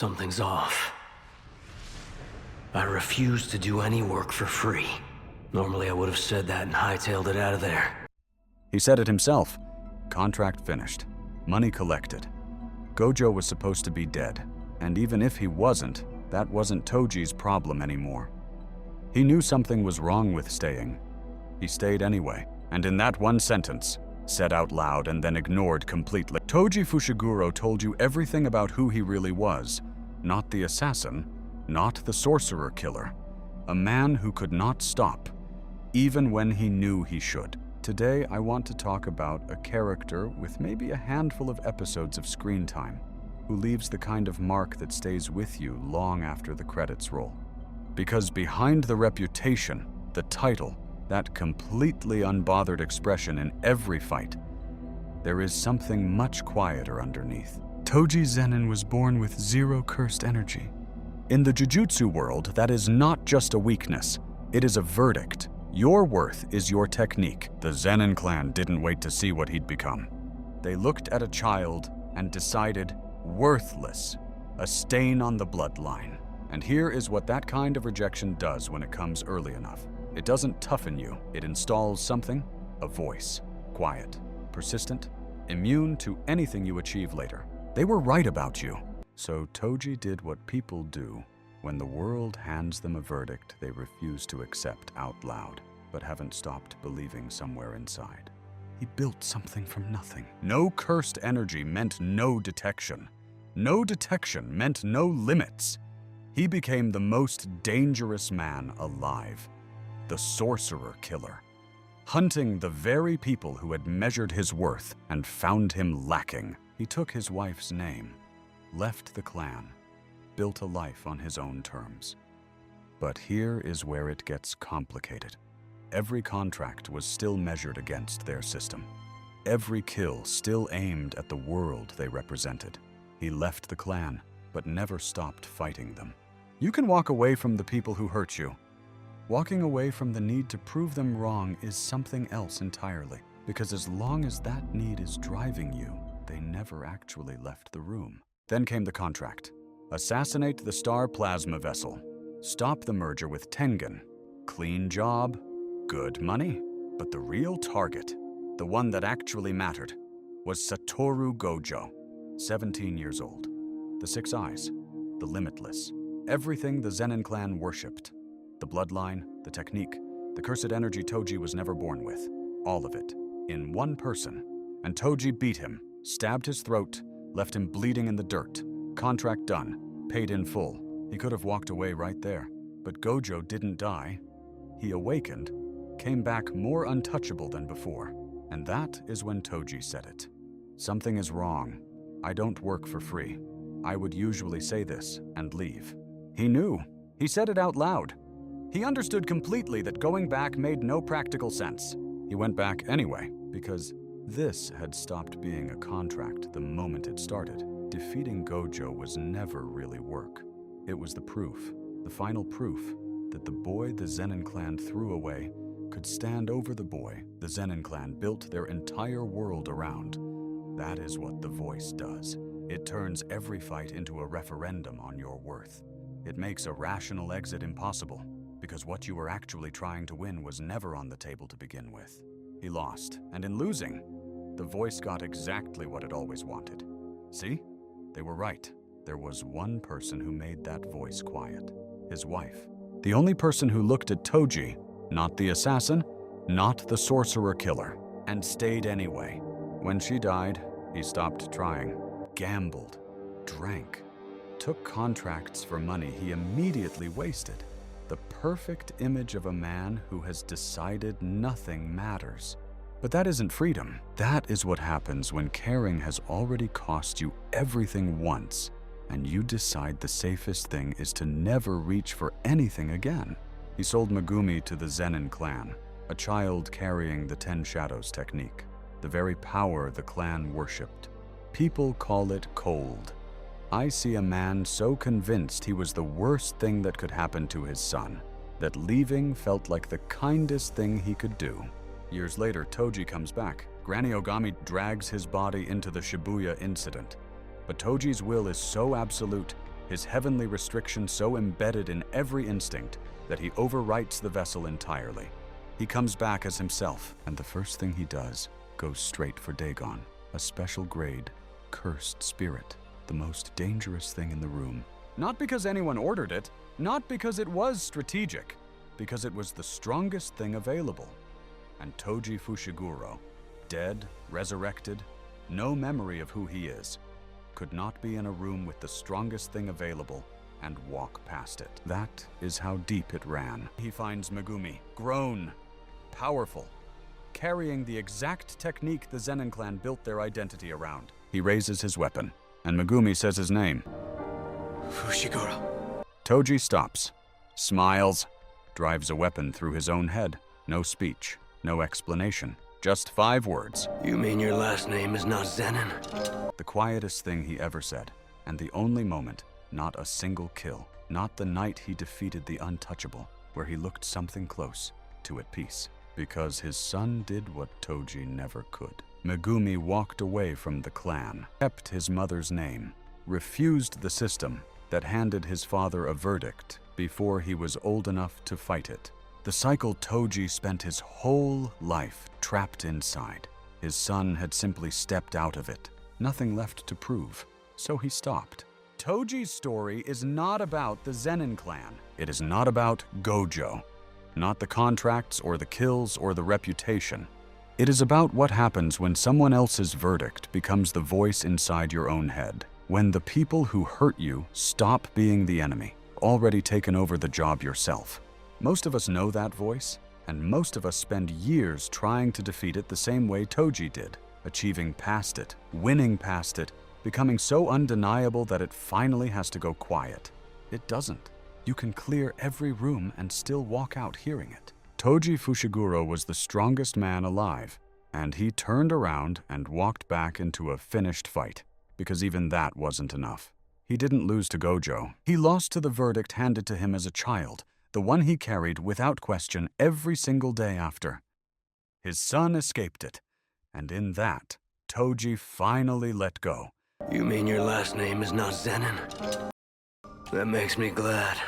Something's off. I refuse to do any work for free. Normally I would have said that and hightailed it out of there. He said it himself. Contract finished. Money collected. Gojo was supposed to be dead, and even if he wasn't, that wasn't Toji's problem anymore. He knew something was wrong with staying. He stayed anyway, and in that one sentence, said out loud and then ignored completely. Toji Fushiguro told you everything about who he really was. Not the assassin, not the sorcerer killer. A man who could not stop, even when he knew he should. Today, I want to talk about a character with maybe a handful of episodes of screen time, who leaves the kind of mark that stays with you long after the credits roll. Because behind the reputation, the title, that completely unbothered expression in every fight, there is something much quieter underneath. Toji Zenin was born with 0 cursed energy. In the Jujutsu world, that is not just a weakness, it is a verdict. Your worth is your technique. The Zenin clan didn't wait to see what he'd become. They looked at a child and decided, worthless, a stain on the bloodline. And here is what that kind of rejection does when it comes early enough. It doesn't toughen you, it installs something, a voice, quiet, persistent, immune to anything you achieve later. They were right about you. So Toji did what people do when the world hands them a verdict they refuse to accept out loud, but haven't stopped believing somewhere inside. He built something from nothing. No cursed energy meant no detection. No detection meant no limits. He became the most dangerous man alive. The sorcerer killer, hunting the very people who had measured his worth and found him lacking. He took his wife's name, left the clan, built a life on his own terms. But here is where it gets complicated. Every contract was still measured against their system. Every kill still aimed at the world they represented. He left the clan, but never stopped fighting them. You can walk away from the people who hurt you. Walking away from the need to prove them wrong is something else entirely, because as long as that need is driving you, they never actually left the room. Then came the contract. Assassinate the Star Plasma Vessel. Stop the merger with Tengen. Clean job, good money. But the real target, the one that actually mattered, was Satoru Gojo, 17 years old. The 6 eyes, the limitless. Everything the Zenin clan worshipped. The bloodline, the technique, the cursed energy Toji was never born with. All of it, in one person. And Toji beat him, stabbed his throat, left him bleeding in the dirt. Contract done, paid in full. He could have walked away right there. But Gojo didn't die. He awakened, came back more untouchable than before. And that is when Toji said it. Something is wrong. I don't work for free. I would usually say this and leave. He knew. He said it out loud. He understood completely that going back made no practical sense. He went back anyway, because this had stopped being a contract the moment it started. Defeating Gojo was never really work. It was the proof, the final proof, that the boy the Zenin clan threw away could stand over the boy the Zenin clan built their entire world around. That is what the voice does. It turns every fight into a referendum on your worth. It makes a rational exit impossible, because what you were actually trying to win was never on the table to begin with. He lost, and in losing, the voice got exactly what it always wanted. See? They were right. There was one person who made that voice quiet. His wife. The only person who looked at Toji, not the assassin, not the sorcerer killer, and stayed anyway. When she died, he stopped trying, gambled, drank, took contracts for money he immediately wasted. The perfect image of a man who has decided nothing matters. But that isn't freedom. That is what happens when caring has already cost you everything once, and you decide the safest thing is to never reach for anything again. He sold Megumi to the Zenin clan, a child carrying the 10 Shadows technique, the very power the clan worshipped. People call it cold. I see a man so convinced he was the worst thing that could happen to his son, that leaving felt like the kindest thing he could do. Years later, Toji comes back. Granny Ogami drags his body into the Shibuya incident. But Toji's will is so absolute, his heavenly restriction so embedded in every instinct that he overwrites the vessel entirely. He comes back as himself, and the first thing he does goes straight for Dagon, a special grade, cursed spirit, the most dangerous thing in the room. Not because anyone ordered it, not because it was strategic, because it was the strongest thing available. And Toji Fushiguro, dead, resurrected, no memory of who he is, could not be in a room with the strongest thing available and walk past it. That is how deep it ran. He finds Megumi, grown, powerful, carrying the exact technique the Zenin clan built their identity around. He raises his weapon, and Megumi says his name. Fushiguro. Toji stops, smiles, drives a weapon through his own head. No speech, no explanation, just 5 words. You mean your last name is not Zenin? The quietest thing he ever said, and the only moment, not a single kill. Not the night he defeated the untouchable, where he looked something close to at peace. Because his son did what Toji never could. Megumi walked away from the clan, kept his mother's name, refused the system that handed his father a verdict before he was old enough to fight it. The cycle Toji spent his whole life trapped inside. His son had simply stepped out of it. Nothing left to prove, so he stopped. Toji's story is not about the Zenin clan. It is not about Gojo. Not the contracts or the kills or the reputation. It is about what happens when someone else's verdict becomes the voice inside your own head. When the people who hurt you stop being the enemy, already taken over the job yourself. Most of us know that voice, and most of us spend years trying to defeat it the same way Toji did, achieving past it, winning past it, becoming so undeniable that it finally has to go quiet. It doesn't. You can clear every room and still walk out hearing it. Toji Fushiguro was the strongest man alive, and he turned around and walked back into a finished fight, because even that wasn't enough. He didn't lose to Gojo. He lost to the verdict handed to him as a child, the one he carried without question every single day after. His son escaped it, and in that, Toji finally let go. You mean your last name is not Zenin? That makes me glad.